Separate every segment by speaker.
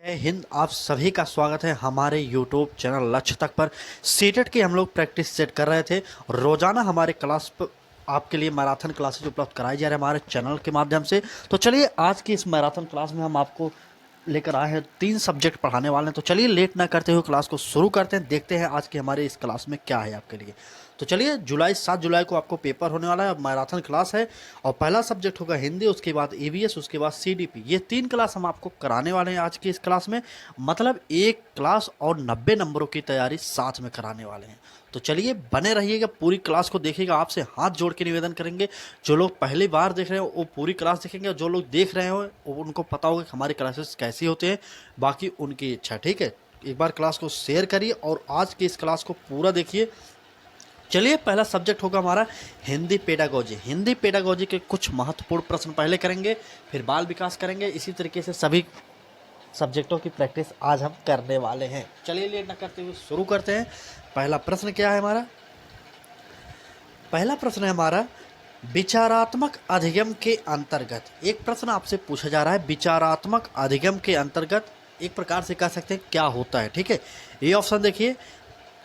Speaker 1: जय हिंद। आप सभी का स्वागत है हमारे YouTube चैनल लक्ष्य तक पर। सीटेट की हम लोग प्रैक्टिस सेट कर रहे थे। रोजाना हमारे क्लास पर आपके लिए मैराथन क्लासेज उपलब्ध कराई जा रही है हमारे चैनल के माध्यम से। तो चलिए आज की इस मैराथन क्लास में हम आपको लेकर आए हैं 3 सब्जेक्ट पढ़ाने वाले हैं। तो चलिए लेट ना करते हुए क्लास को शुरू करते हैं, देखते हैं आज की हमारे इस क्लास में क्या है आपके लिए। तो चलिए 7 जुलाई को आपको पेपर होने वाला है, मैराथन क्लास है और पहला सब्जेक्ट होगा हिंदी, उसके बाद ईवीएस, उसके बाद सीडीपी। ये 3 क्लास हम आपको कराने वाले हैं आज की इस क्लास में। मतलब एक क्लास और 90 नंबरों की तैयारी साथ में कराने वाले हैं। तो चलिए बने रहिएगा, पूरी क्लास को देखिएगा। आपसे हाथ जोड़ के निवेदन करेंगे, जो लोग पहली बार देख रहे हो वो पूरी क्लास देखेंगे और जो लोग देख रहे हो उनको पता होगा कि हमारी क्लासेस कैसी होती हैं, बाकी उनकी इच्छा। ठीक है, एक बार क्लास को शेयर करिए और आज की इस क्लास को पूरा देखिए। चलिए पहला सब्जेक्ट होगा हमारा हिंदी पेडागोजी। हिंदी पेडागोजी के कुछ महत्वपूर्ण प्रश्न पहले करेंगे, फिर बाल विकास करेंगे। इसी तरीके से सभी सब्जेक्टों की प्रैक्टिस आज हम करने वाले हैं। चलिए लेट न करते हुए शुरू करते हैं। पहला प्रश्न क्या है हमारा? पहला प्रश्न है हमारा विचारात्मक अधिगम के अंतर्गत। एक प्रश्न आपसे पूछा जा रहा है विचारात्मक अधिगम के अंतर्गत एक प्रकार से कह सकते हैं क्या होता है। ठीक है, ये ऑप्शन देखिए,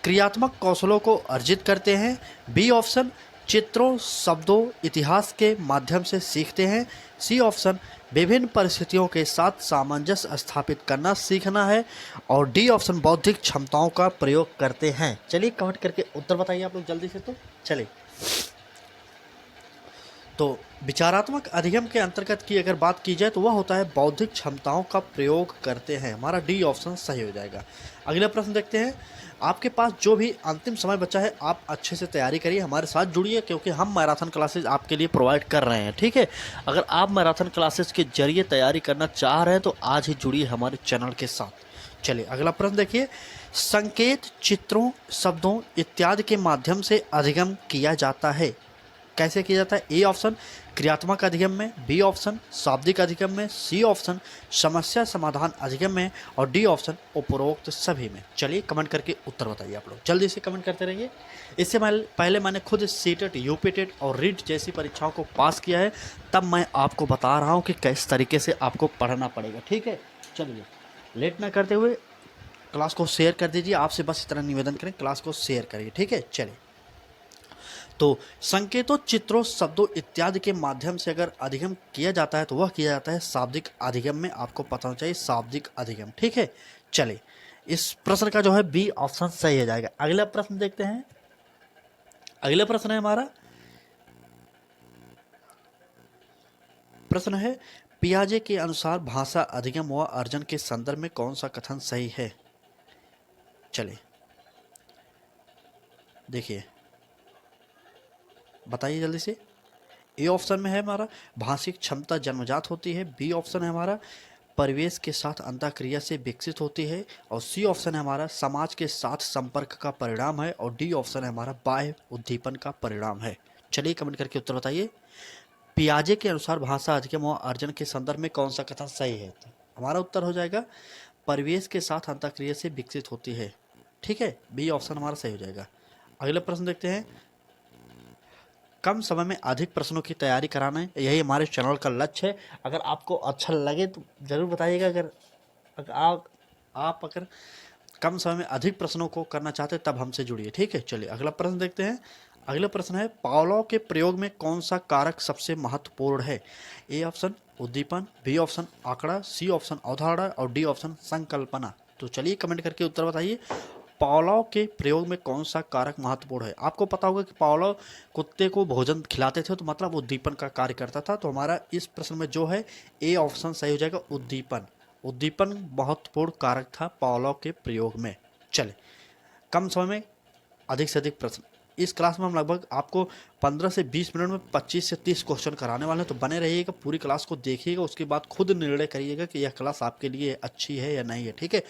Speaker 1: क्रियात्मक कौशलों को अर्जित करते हैं। बी ऑप्शन, चित्रों, शब्दों, इतिहास के माध्यम से सीखते हैं। सी ऑप्शन, विभिन्न परिस्थितियों के साथ सामंजस्य स्थापित करना सीखना है। और डी ऑप्शन, बौद्धिक क्षमताओं का प्रयोग करते हैं। चलिए कमेंट करके उत्तर बताइए आप लोग जल्दी से। तो चलिए, तो विचारात्मक अधिगम के अंतर्गत की अगर बात की जाए तो वह होता है बौद्धिक क्षमताओं का प्रयोग करते हैं। हमारा डी ऑप्शन सही हो जाएगा। अगला प्रश्न देखते हैं। आपके पास जो भी अंतिम समय बचा है आप अच्छे से तैयारी करिए, हमारे साथ जुड़िए, क्योंकि हम मैराथन क्लासेज आपके लिए प्रोवाइड कर रहे हैं। ठीक है, अगर आप मैराथन क्लासेज के जरिए तैयारी करना चाह रहे हैं तो आज ही जुड़िए हमारे चैनल के साथ। चलिए अगला प्रश्न देखिए। संकेत, चित्रों, शब्दों इत्यादि के माध्यम से अधिगम किया जाता है। कैसे किया जाता है? ए ऑप्शन क्रियात्मक अधिगम में, बी ऑप्शन शाब्दिक अधिगम में, सी ऑप्शन समस्या समाधान अधिगम में और डी ऑप्शन उपरोक्त सभी में। चलिए कमेंट करके उत्तर बताइए आप लोग, जल्दी से कमेंट करते रहिए। इससे पहले मैंने खुद सीटेट, यूपीटेट और रीट जैसी परीक्षाओं को पास किया है, तब मैं आपको बता रहा हूँ कि किस तरीके से आपको पढ़ना पड़ेगा। ठीक है, चलिए लेट ना करते हुए क्लास को शेयर कर दीजिए। आपसे बस इतना निवेदन करें, क्लास को शेयर करिए। ठीक है, चलिए। तो संकेतों, चित्रों, शब्दों इत्यादि के माध्यम से अगर अधिगम किया जाता है तो वह किया जाता है शाब्दिक अधिगम में। आपको पता होना चाहिए शाब्दिक अधिगम। ठीक है, चलिए इस प्रश्न का जो है बी ऑप्शन सही हो जाएगा। अगला प्रश्न देखते हैं। अगला प्रश्न है हमारा, प्रश्न है पियाजे के अनुसार भाषा अधिगम व अर्जन के संदर्भ में कौन सा कथन सही है? चलिए देखिए, बताइए जल्दी से। ए ऑप्शन में है हमारा भाषिक क्षमता जन्मजात होती है। बी ऑप्शन है हमारा परिवेश के साथ अंतःक्रिया से विकसित होती है। और सी ऑप्शन है हमारा समाज के साथ संपर्क का परिणाम है। और डी ऑप्शन है हमारा बाह्य उद्दीपन का परिणाम है। चलिए कमेंट करके उत्तर बताइए। पियाजे के अनुसार भाषा अधिगम और अर्जन के संदर्भ में कौन सा कथन सही है? तो हमारा उत्तर हो जाएगा परिवेश के साथ अंतःक्रिया से विकसित होती है। ठीक है, बी ऑप्शन हमारा सही हो जाएगा। अगला प्रश्न देखते हैं। कम समय में अधिक प्रश्नों की तैयारी कराना है, यही हमारे चैनल का लक्ष्य है। अगर आपको अच्छा लगे तो ज़रूर बताइएगा। अगर आप अगर कम समय में अधिक प्रश्नों को करना चाहते हैं तब हमसे जुड़िए। ठीक है, चलिए अगला प्रश्न देखते हैं। अगला प्रश्न है पावलोव के प्रयोग में कौन सा कारक सबसे महत्वपूर्ण है? ए ऑप्शन उद्दीपन, बी ऑप्शन आंकड़ा, सी ऑप्शन अवधारणा और डी ऑप्शन संकल्पना। तो चलिए कमेंट करके उत्तर बताइए। पावलोव के प्रयोग में कौन सा कारक महत्वपूर्ण है? आपको पता होगा कि पावलोव कुत्ते को भोजन खिलाते थे, तो मतलब उद्दीपन का कार्य करता था। तो हमारा इस प्रश्न में जो है ए ऑप्शन सही हो जाएगा, उद्दीपन। उद्दीपन महत्वपूर्ण कारक था पावलोव के प्रयोग में। चले, कम समय में अधिक से अधिक प्रश्न। इस क्लास में हम लगभग आपको 15 से 20 मिनट में 25 से 30 क्वेश्चन कराने वाले हैं। तो बने रहिएगा, पूरी क्लास को देखिएगा, उसके बाद खुद निर्णय करिएगा कि यह क्लास आपके लिए अच्छी है या नहीं है। ठीक है,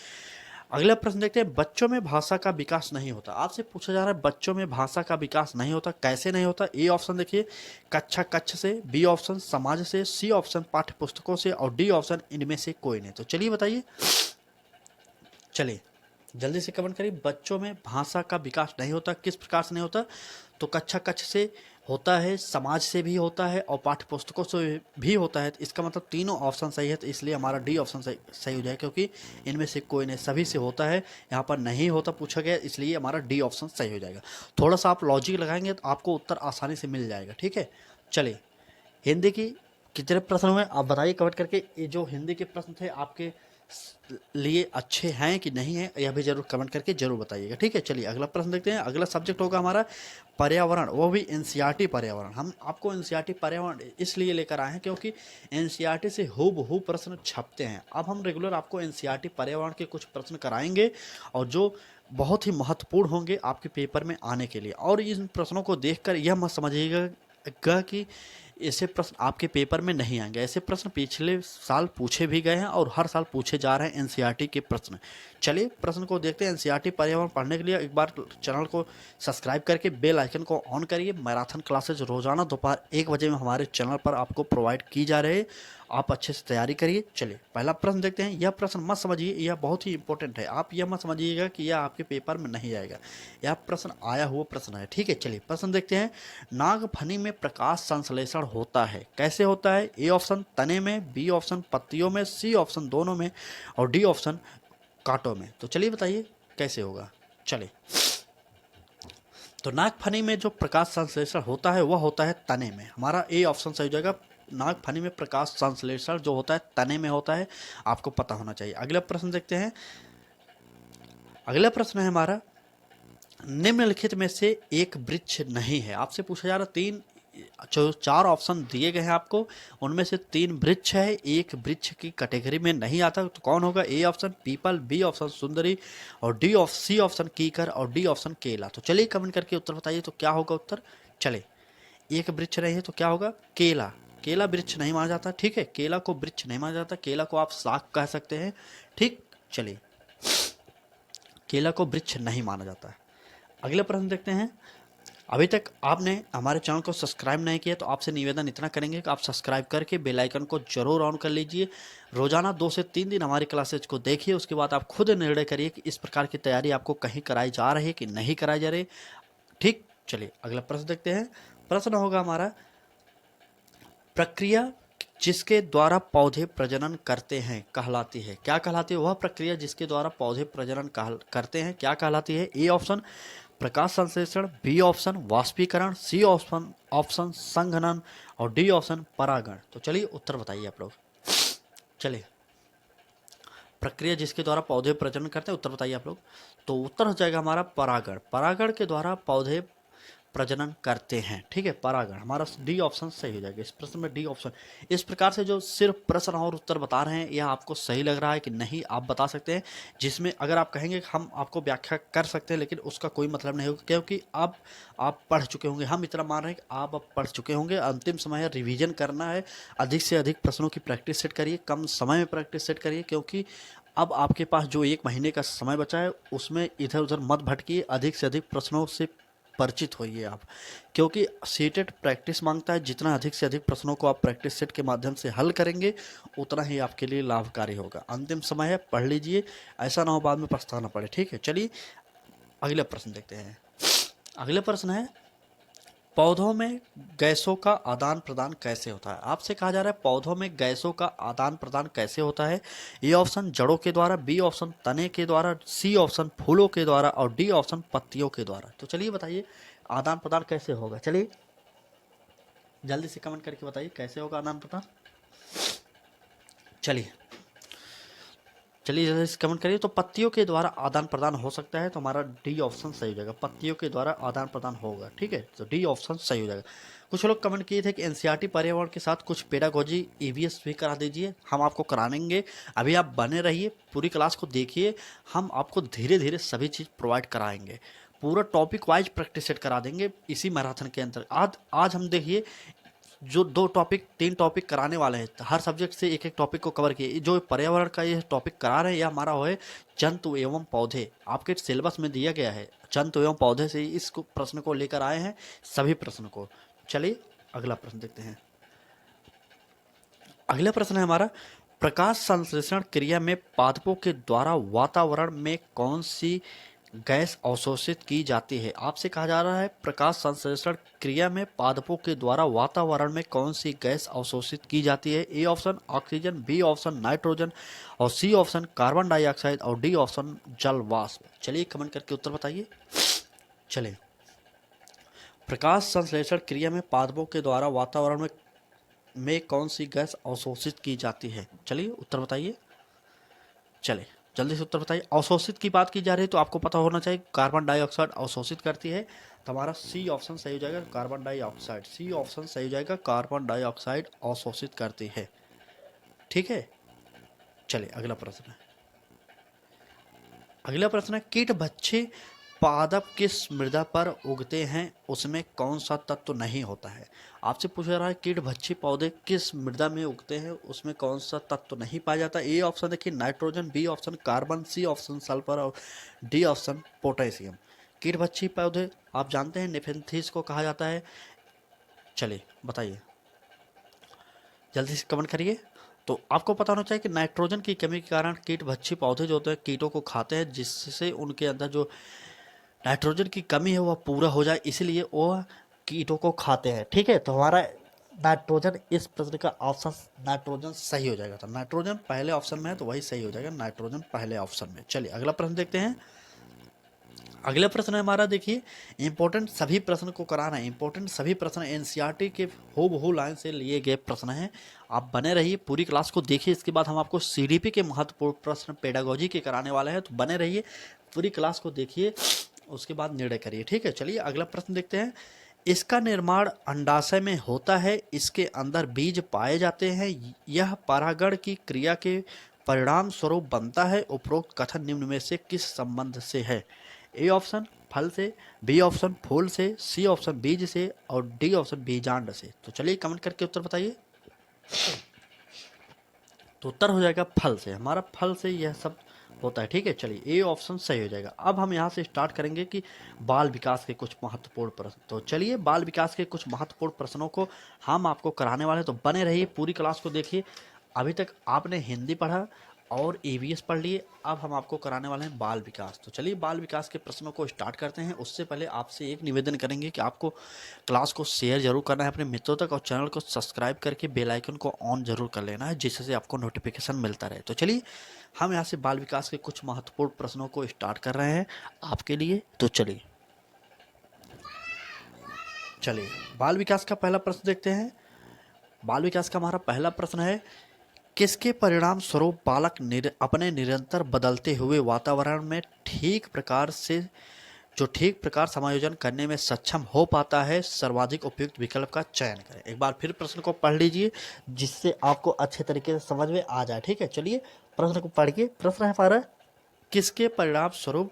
Speaker 1: अगला प्रश्न देखते हैं। बच्चों में भाषा का विकास नहीं होता। आपसे पूछा जा रहा है बच्चों में भाषा का विकास नहीं होता, कैसे नहीं होता? ए ऑप्शन देखिए कक्षा कक्ष से, बी ऑप्शन समाज से, सी ऑप्शन पाठ्य पुस्तकों से और डी ऑप्शन इनमें से कोई नहीं। तो चलिए बताइए, चलिए जल्दी से कमेंट करिए। बच्चों में भाषा का विकास नहीं होता, किस प्रकार से नहीं होता? तो कक्षा कक्ष से, होता है, समाज से भी होता है और पाठ्य पुस्तकों से भी होता है। तो इसका मतलब तीनों ऑप्शन सही है, तो इसलिए हमारा डी ऑप्शन सही हो जाएगा, क्योंकि इनमें से कोई नहीं, सभी से होता है। यहाँ पर नहीं होता पूछा गया, इसलिए हमारा डी ऑप्शन सही हो जाएगा। थोड़ा सा आप लॉजिक लगाएंगे तो आपको उत्तर आसानी से मिल जाएगा। ठीक है, चलिए हिंदी की कितने प्रश्न हुए आप बताइए कमेंट करके। ये जो हिंदी के प्रश्न थे आपके लिए अच्छे हैं कि नहीं है, यह भी जरूर कमेंट करके जरूर बताइएगा। ठीक है, चलिए अगला प्रश्न देखते हैं। अगला सब्जेक्ट होगा हमारा पर्यावरण, वो भी एनसीईआरटी पर्यावरण। हम आपको एनसीईआरटी पर्यावरण इसलिए लेकर आए हैं क्योंकि एनसीईआरटी से हूबहू प्रश्न छपते हैं। अब हम रेगुलर आपको एनसीईआरटी पर्यावरण के कुछ प्रश्न कराएंगे और जो बहुत ही महत्वपूर्ण होंगे आपके पेपर में आने के लिए। और इन प्रश्नों को देखकर यह मत समझिएगा कि ऐसे प्रश्न आपके पेपर में नहीं आएंगे। ऐसे प्रश्न पिछले साल पूछे भी गए हैं और हर साल पूछे जा रहे हैं एनसीईआरटी के प्रश्न। चलिए प्रश्न को देखते हैं। एनसीईआरटी पर्यावरण पढ़ने के लिए एक बार चैनल को सब्सक्राइब करके बेल आइकन को ऑन करिए। मैराथन क्लासेज रोजाना दोपहर 1 बजे में हमारे चैनल पर आपको प्रोवाइड की जा रहे हैं, आप अच्छे से तैयारी करिए। चलिए पहला प्रश्न देखते हैं। यह प्रश्न मत समझिए, यह बहुत ही इंपॉर्टेंट है। आप यह मत समझिएगा कि यह आपके पेपर में नहीं आएगा, यह प्रश्न आया हुआ प्रश्न है। ठीक है, चलिए प्रश्न देखते हैं। नागफनी में प्रकाश संश्लेषण होता है, कैसे होता है? ए ऑप्शन तने में, बी ऑप्शन पत्तियों में, सी ऑप्शन दोनों में और डी ऑप्शन कांटों में। तो चलिए बताइए कैसे होगा। चलिए, तो नागफनी में जो प्रकाश संश्लेषण होता है वह होता है तने में। हमारा ए ऑप्शन सही हो जाएगा। नागफनी में प्रकाश संश्लेषण जो होता है तने में होता है, आपको पता होना चाहिए। अगला प्रश्न देखते हैं। अगला प्रश्न है हमारा, निम्नलिखित में से एक वृक्ष नहीं है। आपसे पूछा जा रहा तीन जो 4 ऑप्शन दिए गए हैं आपको, उनमें से 3 वृक्ष है, एक वृक्ष की कैटेगरी में नहीं आता। तो कौन होगा? ए ऑप्शन पीपल, बी ऑप्शन सुंदरी और सी ऑप्शन कीकर और डी ऑप्शन केला। तो चलिए कमेंट करके उत्तर बताइए, तो क्या होगा उत्तर। चले, एक वृक्ष नहीं है तो क्या होगा? केला। केला वृक्ष नहीं माना जाता। ठीक है, केला को वृक्ष नहीं माना जाता, केला को आप शाक कह सकते हैं। ठीक, चलिए केला को वृक्ष नहीं माना जाता है। अगले प्रश्न देखते हैं। अभी तक आपने हमारे चैनल को सब्सक्राइब नहीं किया तो आपसे निवेदन इतना करेंगे कि आप सब्सक्राइब करके बेल आइकन को जरूर ऑन कर लीजिए। रोजाना 2 से 3 दिन हमारी क्लासेज को देखिए, उसके बाद आप खुद निर्णय करिए कि इस प्रकार की तैयारी आपको कहीं कराई जा रही है कि नहीं कराई जा रही। ठीक, चलिए अगला प्रश्न देखते हैं। प्रश्न होगा हमारा, प्रक्रिया जिसके द्वारा पौधे प्रजनन करते हैं कहलाती है, क्या कहलाती है? वह प्रक्रिया जिसके द्वारा पौधे प्रजनन करते हैं क्या कहलाती है? ए ऑप्शन प्रकाश संश्लेषण, बी ऑप्शन वाष्पीकरण, सी ऑप्शन संघनन और डी ऑप्शन परागण। तो चलिए उत्तर बताइए आप लोग। चलिए, प्रक्रिया जिसके द्वारा पौधे प्रजनन करते हैं, उत्तर बताइए आप लोग। तो उत्तर हो जाएगा हमारा परागण। परागण के द्वारा पौधे प्रजनन करते हैं। ठीक है, परागण हमारा डी ऑप्शन सही हो जाएगा। इस प्रश्न में डी ऑप्शन। इस प्रकार से जो सिर्फ प्रश्न और उत्तर बता रहे हैं, यह आपको सही लग रहा है कि नहीं, आप बता सकते हैं। जिसमें अगर आप कहेंगे हम आपको व्याख्या कर सकते हैं, लेकिन उसका कोई मतलब नहीं होगा, क्योंकि अब आप पढ़ चुके होंगे। हम इतना मान रहे हैं कि आप अब पढ़ चुके होंगे। अंतिम समय है, रिविजन करना है, अधिक से अधिक प्रश्नों की प्रैक्टिस सेट करिए, कम समय में प्रैक्टिस सेट करिए, क्योंकि अब आपके पास जो 1 महीने का समय बचा है उसमें इधर उधर मत भटकिए, अधिक से अधिक प्रश्नों से परिचित होइए आप, क्योंकि सीटेट प्रैक्टिस मांगता है। जितना अधिक से अधिक प्रश्नों को आप प्रैक्टिस सेट के माध्यम से हल करेंगे उतना ही आपके लिए लाभकारी होगा। अंतिम समय है, पढ़ लीजिए, ऐसा ना हो बाद में पछताना पड़े। ठीक है, चलिए अगले प्रश्न देखते हैं। अगले प्रश्न है, पौधों में गैसों का आदान प्रदान कैसे होता है? आपसे कहा जा रहा है पौधों में गैसों का आदान प्रदान कैसे होता है? ए ऑप्शन जड़ों के द्वारा, बी ऑप्शन तने के द्वारा, सी ऑप्शन फूलों के द्वारा और डी ऑप्शन पत्तियों के द्वारा। तो चलिए बताइए आदान प्रदान कैसे होगा। चलिए जल्दी से कमेंट करके बताइए कैसे होगा आदान प्रदान। चलिए जल्दी से कमेंट करिए। तो पत्तियों के द्वारा आदान प्रदान हो सकता है, तो हमारा डी ऑप्शन सही हो जाएगा। पत्तियों के द्वारा आदान प्रदान होगा। ठीक है, तो डी ऑप्शन सही हो जाएगा। कुछ लोग कमेंट किए थे कि एनसीईआरटी पर्यावरण के साथ कुछ पेडागोजी ईवीएस भी करा दीजिए। हम आपको कराएंगे, अभी आप बने रहिए, पूरी क्लास को देखिए। हम आपको धीरे धीरे सभी चीज़ प्रोवाइड कराएंगे, पूरा टॉपिक वाइज प्रैक्टिस सेट करा देंगे इसी मैराथन के अंदर। आज हम देखिए जो 3 टॉपिक कराने वाले हैं, हर सब्जेक्ट से एक टॉपिक को कवर किए। जो पर्यावरण का ये टॉपिक करा रहे हैं, यह हमारा है जंतु एवं पौधे। आपके सिलेबस में दिया गया है जंतु एवं पौधे से इस प्रश्न को लेकर आए हैं, सभी प्रश्न को। चलिए अगला प्रश्न देखते हैं। अगला प्रश्न है हमारा, प्रकाश संश्लेषण क्रिया में पादपों के द्वारा वातावरण में कौन सी गैस अवशोषित की जाती है? आपसे कहा जा रहा है प्रकाश संश्लेषण क्रिया में पादपों के द्वारा वातावरण में कौन सी गैस अवशोषित की जाती है? A option oxygen, B option nitrogen और सी ऑप्शन कार्बन डाइऑक्साइड और डी ऑप्शन जल वाष्प। चलिए कमेंट करके उत्तर बताइए। चलिए, प्रकाश संश्लेषण क्रिया में पादपों के द्वारा वातावरण में कौन सी गैस अवशोषित की जाती है? चलिए उत्तर बताइए। चलिए जल्दी से उत्तर बताइए। अवशोषित की बात की जा रही है तो आपको पता होना चाहिए कार्बन डाइऑक्साइड अवशोषित करती है, तो हमारा सी ऑप्शन सही हो जाएगा, कार्बन डाइऑक्साइड। सी ऑप्शन सही हो जाएगा, कार्बन डाइऑक्साइड अवशोषित करती है। ठीक है, चलिए अगला प्रश्न है। अगला प्रश्न है, कीट भक्षी पादप किस मृदा पर उगते हैं, उसमें कौन सा तत्व नहीं होता है? आपसे पूछा रहा है कीट भक्षी पौधे किस मृदा में उगते हैं, उसमें कौन सा तत्व नहीं पाया जाता? ए ऑप्शन देखिए nitrogen, B option carbon, C option sulphur और डी ऑप्शन पोटेशियम। कीट भक्षी पौधे आप जानते हैं नेफेंथिस को कहा जाता है। चलिए बताइए, जल्दी से कमेंट करिए। तो आपको पता होना चाहिए कि नाइट्रोजन की कमी के कारण कीट भक्षी पौधे जो होते हैं कीटों को खाते हैं, जिससे उनके अंदर जो नाइट्रोजन की कमी है वह पूरा हो जाए, इसलिए वो कीटों को खाते हैं। ठीक है, तो हमारा नाइट्रोजन, इस प्रश्न का ऑप्शन नाइट्रोजन सही हो जाएगा। तो नाइट्रोजन पहले ऑप्शन में है तो वही सही हो जाएगा, नाइट्रोजन पहले ऑप्शन में। चलिए अगला प्रश्न देखते हैं। अगला प्रश्न है हमारा, देखिए इंपॉर्टेंट सभी प्रश्न को कराना है। इंपॉर्टेंट सभी प्रश्न एनसीईआरटी के हूबहू लाइन से लिए गए प्रश्न हैं। आप बने रहिए, पूरी क्लास को देखिए। इसके बाद हम आपको सीडीपी के महत्वपूर्ण प्रश्न पेडागोजी के कराने वाले हैं, तो बने रहिए, पूरी क्लास को देखिए, उसके बाद निर्णय करिए। ठीक है, चलिए अगला प्रश्न देखते हैं। इसका निर्माण अंडाशय में होता है, इसके अंदर बीज पाए जाते हैं, यह परागण की क्रिया के परिणाम स्वरूप बनता है। उपरोक्त कथन निम्न में से किस संबंध से है? ए ऑप्शन फल से, बी ऑप्शन फूल से, सी ऑप्शन बीज से और डी ऑप्शन बीजांड से। तो चलिए कमेंट करके उत्तर बताइए। तो उत्तर हो जाएगा फल से, हमारा फल से यह सब होता है। ठीक है, चलिए ए ऑप्शन सही हो जाएगा। अब हम यहाँ से स्टार्ट करेंगे कि बाल विकास के कुछ महत्वपूर्ण प्रश्न। तो चलिए बाल विकास के कुछ महत्वपूर्ण प्रश्नों को हम आपको कराने वाले हैं, तो बने रहिए, पूरी क्लास को देखिए। अभी तक आपने हिंदी पढ़ा और ईवीएस पढ़ लिए, अब हम आपको कराने वाले हैं बाल विकास। तो चलिए बाल विकास के प्रश्नों को स्टार्ट करते हैं। उससे पहले आपसे एक निवेदन करेंगे कि आपको क्लास को शेयर जरूर करना है अपने मित्रों तक और चैनल को सब्सक्राइब करके बेल आइकन को ऑन जरूर कर लेना है, जिससे आपको नोटिफिकेशन मिलता रहे। तो चलिए हम यहाँ से बाल विकास के कुछ महत्वपूर्ण प्रश्नों को स्टार्ट कर रहे हैं आपके लिए। तो चलिए बाल विकास का पहला प्रश्न देखते हैं। बाल विकास का हमारा पहला प्रश्न है, किसके परिणाम स्वरूप बालक अपने निरंतर बदलते हुए वातावरण में ठीक प्रकार समायोजन करने में सक्षम हो पाता है? सर्वाधिक उपयुक्त विकल्प का चयन करें। एक बार फिर प्रश्न को पढ़ लीजिए, जिससे आपको अच्छे तरीके से समझ में आ जाए। ठीक है, चलिए प्रश्न को पढ़िए। प्रश्न है हमारा, किसके परिणाम स्वरूप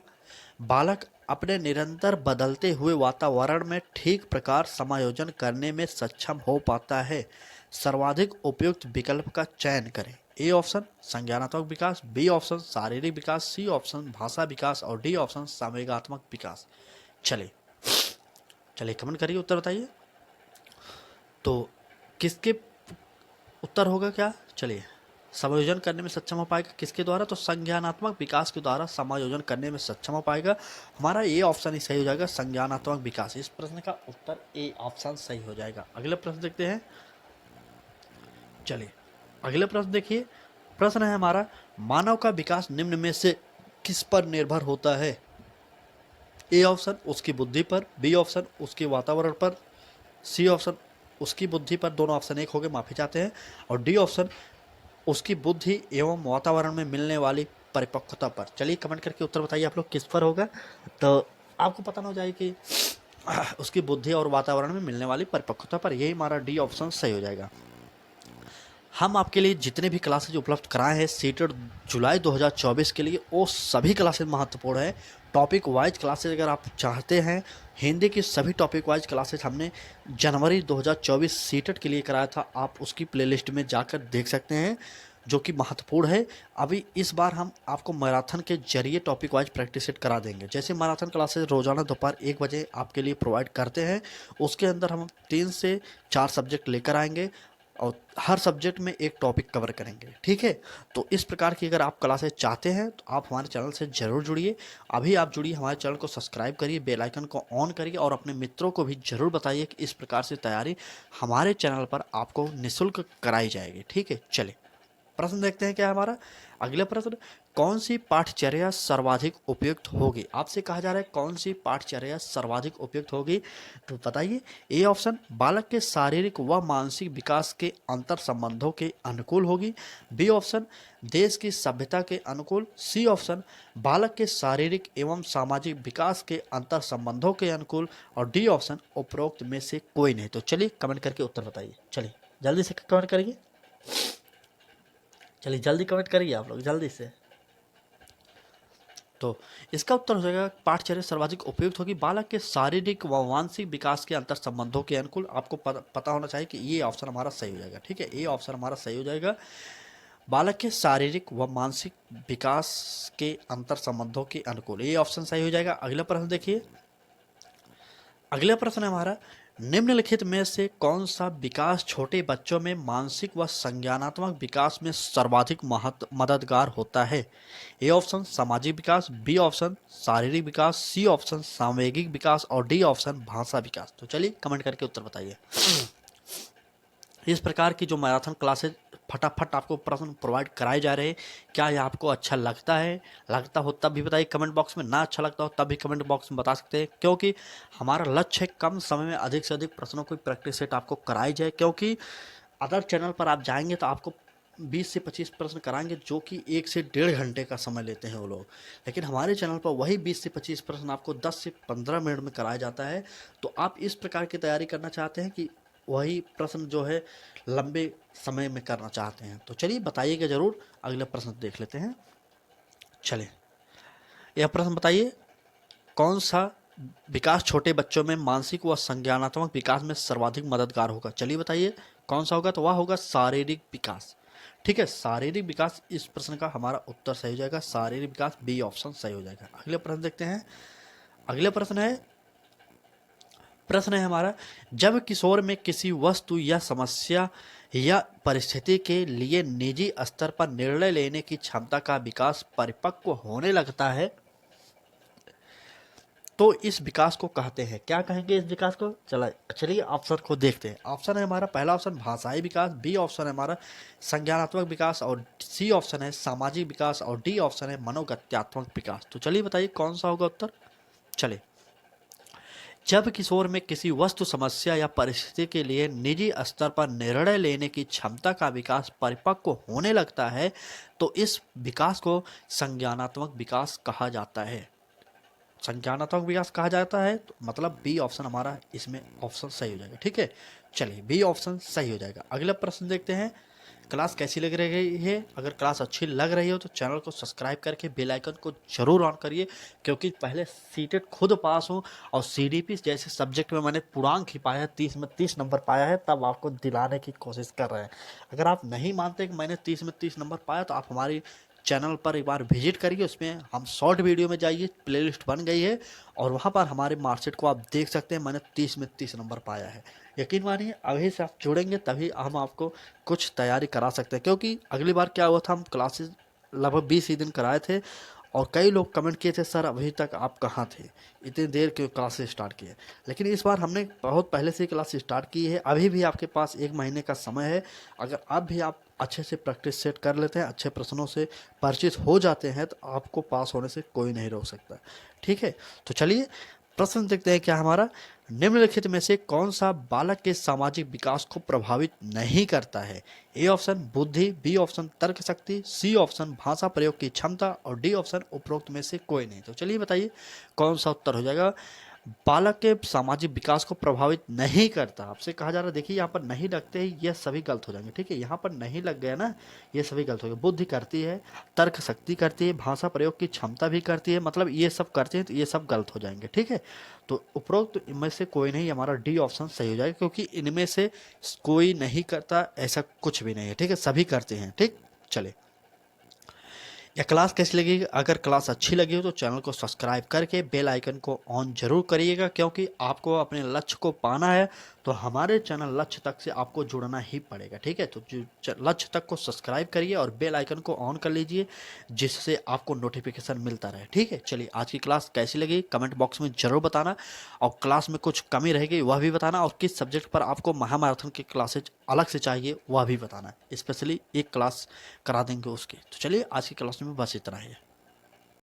Speaker 1: बालक अपने निरंतर बदलते हुए वातावरण में ठीक प्रकार समायोजन करने में सक्षम हो पाता है? सर्वाधिक उपयुक्त विकल्प का चयन करें। ए ऑप्शन संज्ञानात्मक विकास, बी ऑप्शन शारीरिक विकास, सी ऑप्शन भाषा विकास और डी ऑप्शन संवेगात्मक विकास। चलिए कमेंट करिए, उत्तर बताइए। तो किसके उत्तर होगा क्या? चलिए, समायोजन करने में सक्षम हो पाएगा किसके द्वारा? तो संज्ञानात्मक विकास के द्वारा समायोजन करने में सक्षम हो पाएगा। हमारा ए ऑप्शन ही सही हो जाएगा, संज्ञानात्मक विकास। इस प्रश्न का उत्तर ए ऑप्शन सही हो जाएगा। अगले प्रश्न देखते हैं। चलिए अगले प्रश्न देखिए। प्रश्न है हमारा, मानव का विकास निम्न में से किस पर निर्भर होता है? ए ऑप्शन उसकी बुद्धि पर, बी ऑप्शन उसके वातावरण पर, सी ऑप्शन उसकी बुद्धि पर, दोनों ऑप्शन एक हो गए, माफी चाहते हैं, और डी ऑप्शन उसकी बुद्धि एवं वातावरण में मिलने वाली परिपक्वता पर। चलिए कमेंट करके उत्तर बताइए आप लोग किस पर होगा। तो आपको पता ना हो जाए कि उसकी बुद्धि और वातावरण में मिलने वाली परिपक्वता पर, यही हमारा डी ऑप्शन सही हो जाएगा। हम आपके लिए जितने भी क्लासेज उपलब्ध कराए हैं सीटेड जुलाई 2024 के लिए, वो सभी क्लासेज महत्वपूर्ण है। टॉपिक वाइज क्लासेज अगर आप चाहते हैं, हिंदी की सभी टॉपिक वाइज क्लासेज हमने जनवरी 2024 सीटेड के लिए कराया था, आप उसकी प्लेलिस्ट में जाकर देख सकते हैं, जो कि महत्वपूर्ण है। अभी इस बार हम आपको मैराथन के जरिए टॉपिक वाइज प्रैक्टिस सेट करा देंगे। जैसे मैराथन क्लासेज रोजाना दोपहर 1 बजे आपके लिए प्रोवाइड करते हैं, उसके अंदर हम 3 से 4 सब्जेक्ट लेकर आएंगे और हर सब्जेक्ट में एक टॉपिक कवर करेंगे, ठीक है। तो इस प्रकार की अगर आप क्लासेस चाहते हैं तो आप हमारे चैनल से ज़रूर जुड़िए। अभी आप जुड़िए, हमारे चैनल को सब्सक्राइब करिए, बेल आइकन को ऑन करिए और अपने मित्रों को भी ज़रूर बताइए कि इस प्रकार से तैयारी हमारे चैनल पर आपको निःशुल्क कराई जाएगी, ठीक है। चलिए प्रश्न देखते हैं क्या है हमारा। अगला प्रश्न, कौन सी पाठचर्या सर्वाधिक उपयुक्त होगी? आपसे कहा जा रहा है कौन सी पाठचर्या सर्वाधिक उपयुक्त होगी, तो बताइए। ए ऑप्शन, बालक के शारीरिक व मानसिक विकास के अंतर संबंधों के अनुकूल होगी। बी ऑप्शन, देश की सभ्यता के अनुकूल। सी ऑप्शन, बालक के शारीरिक एवं सामाजिक विकास के अंतर संबंधों के अनुकूल। और डी ऑप्शन, उपरोक्त में से कोई नहीं। तो चलिए कमेंट करके उत्तर बताइए। चलिए जल्दी से कमेंट करिए, चलिए जल्दी कमेंट करिए आप लोग जल्दी से। तो इसका उत्तर हो जाएगा, पाठचर्या सर्वाधिक उपयुक्त होगी बालक के शारीरिक व मानसिक विकास के अंतर संबंधों के अनुकूल। आपको पता होना चाहिए कि ये ऑप्शन हमारा सही हो जाएगा, ठीक है। ये ऑप्शन हमारा सही हो जाएगा, बालक के शारीरिक व मानसिक विकास के अंतर संबंधों के अनुकूल, ये ऑप्शन सही हो जाएगा। अगला प्रश्न देखिए। अगला प्रश्न है हमारा, निम्नलिखित में से कौन सा विकास छोटे बच्चों में मानसिक व संज्ञानात्मक विकास में सर्वाधिक मददगार होता है? ए ऑप्शन सामाजिक विकास, बी ऑप्शन शारीरिक विकास, सी ऑप्शन सामूहिक विकास और डी ऑप्शन भाषा विकास। तो चलिए कमेंट करके उत्तर बताइए। इस प्रकार की जो मैराथन क्लासेज फटाफट आपको प्रश्न प्रोवाइड कराए जा रहे हैं, क्या ये आपको अच्छा लगता है? लगता हो तब भी बताइए कमेंट बॉक्स में, ना अच्छा लगता हो तब भी कमेंट बॉक्स में बता सकते हैं, क्योंकि हमारा लक्ष्य है कम समय में अधिक से अधिक प्रश्नों की प्रैक्टिस सेट आपको कराई जाए। क्योंकि अदर चैनल पर आप जाएंगे तो आपको 20 से 25 प्रश्न कराएंगे जो कि 1 से 1.5 घंटे का समय लेते हैं वो लोग, लेकिन हमारे चैनल पर वही 20 से 25 प्रश्न आपको 10 से 15 मिनट में कराया जाता है। तो आप इस प्रकार की तैयारी करना चाहते हैं कि वही प्रश्न जो है लंबे समय में करना चाहते हैं, तो चलिए बताइएगा ज़रूर। अगला प्रश्न देख लेते हैं। चलिए यह प्रश्न बताइए, कौन सा विकास छोटे बच्चों में मानसिक व संज्ञानात्मक विकास में सर्वाधिक मददगार होगा? चलिए बताइए कौन सा होगा, तो वह होगा शारीरिक विकास, ठीक है। शारीरिक विकास इस प्रश्न का हमारा उत्तर सही हो जाएगा, शारीरिक विकास बी ऑप्शन सही हो जाएगा। अगले प्रश्न देखते हैं। अगले प्रश्न है हमारा, जब किशोर में किसी वस्तु या समस्या या परिस्थिति के लिए निजी स्तर पर निर्णय लेने की क्षमता का विकास परिपक्व होने लगता है तो इस विकास को कहते हैं, क्या कहेंगे इस विकास को? चलिए ऑप्शन को देखते हैं। ऑप्शन है हमारा, पहला ऑप्शन भाषाई विकास, बी ऑप्शन है हमारा संज्ञानात्मक विकास और सी ऑप्शन है सामाजिक विकास और डी ऑप्शन है मनोगत्यात्मक विकास। तो चलिए बताइए कौन सा होगा उत्तर। चलिए, जब किशोर में किसी वस्तु समस्या या परिस्थिति के लिए निजी स्तर पर निर्णय लेने की क्षमता का विकास परिपक्व होने लगता है तो इस विकास को संज्ञानात्मक विकास कहा जाता है। संज्ञानात्मक विकास कहा जाता है, तो मतलब बी ऑप्शन हमारा इसमें ऑप्शन सही हो जाएगा, ठीक है। चलिए बी ऑप्शन सही हो जाएगा। अगला प्रश्न देखते हैं। क्लास कैसी लग रही है? अगर क्लास अच्छी लग रही हो तो चैनल को सब्सक्राइब करके बेल आइकन को जरूर ऑन करिए, क्योंकि पहले सीटेट खुद पास हूँ और सीडीपी जैसे सब्जेक्ट में मैंने पूर्णांक ही पाया है, 30 में 30 नंबर पाया है, तब आपको दिलाने की कोशिश कर रहे हैं। अगर आप नहीं मानते कि मैंने 30 में 30 नंबर पाया तो आप हमारी चैनल पर एक बार विजिट करिए, उसमें हम शॉर्ट वीडियो में जाइए, प्लेलिस्ट बन गई है और वहाँ पर हमारे मार्कशीट को आप देख सकते हैं। मैंने 30 में 30 नंबर पाया है। यकीन मानिए अभी से आप जुड़ेंगे तभी हम आपको कुछ तैयारी करा सकते हैं, क्योंकि अगली बार क्या हुआ था, हम क्लासेस लगभग 20 ही दिन कराए थे और कई लोग कमेंट किए थे सर अभी तक आप कहाँ थे, इतनी देर क्यों क्लासेस स्टार्ट किए। लेकिन इस बार हमने बहुत पहले से क्लास स्टार्ट की है, अभी भी आपके पास 1 महीने का समय है। अगर अब भी आप अच्छे से प्रैक्टिस सेट कर लेते हैं, अच्छे प्रश्नों से परिचित हो जाते हैं, तो आपको पास होने से कोई नहीं रोक सकता, ठीक है। तो चलिए प्रश्न देखते हैं क्या हमारा, निम्नलिखित में से कौन सा बालक के सामाजिक विकास को प्रभावित नहीं करता है? ए ऑप्शन बुद्धि, बी ऑप्शन तर्क शक्ति, सी ऑप्शन भाषा प्रयोग की क्षमता और डी ऑप्शन उपरोक्त में से कोई नहीं। तो चलिए बताइए कौन सा उत्तर हो जाएगा। बालक के सामाजिक विकास को प्रभावित नहीं करता, आपसे कहा जा रहा है, देखिए यहाँ पर नहीं लगते ही ये सभी गलत हो जाएंगे, ठीक है। यहाँ पर नहीं लग गया ना, ये सभी गलत हो गए। बुद्धि करती है, तर्क शक्ति करती है, भाषा प्रयोग की क्षमता भी करती है, मतलब ये सब करते हैं, तो ये सब गलत हो जाएंगे, ठीक है। तो उपरोक्त इनमें से कोई नहीं, हमारा डी ऑप्शन सही हो जाएगा, क्योंकि इनमें से कोई नहीं करता ऐसा कुछ भी नहीं है, ठीक है, सभी करते हैं, ठीक। चले यह क्लास कैसी लगी? अगर क्लास अच्छी लगी हो तो चैनल को सब्सक्राइब करके बेल आइकन को ऑन जरूर करिएगा, क्योंकि आपको अपने लक्ष्य को पाना है तो हमारे चैनल लक्ष्य तक से आपको जुड़ना ही पड़ेगा। ठीक है, तो लक्ष्य तक को सब्सक्राइब करिए और बेल आइकन को ऑन कर लीजिए, जिससे आपको नोटिफिकेशन मिलता रहे। ठीक है, चलिए आज की क्लास कैसी लगी कमेंट बॉक्स में जरूर बताना, और क्लास में कुछ कमी रहेगी वह भी बताना, और किस सब्जेक्ट पर आपको महामैराथन की क्लासेज अलग से चाहिए वह भी बताना। स्पेशली एक क्लास करा देंगे उसकी। तो चलिए आज की क्लास में बस इतना ही है।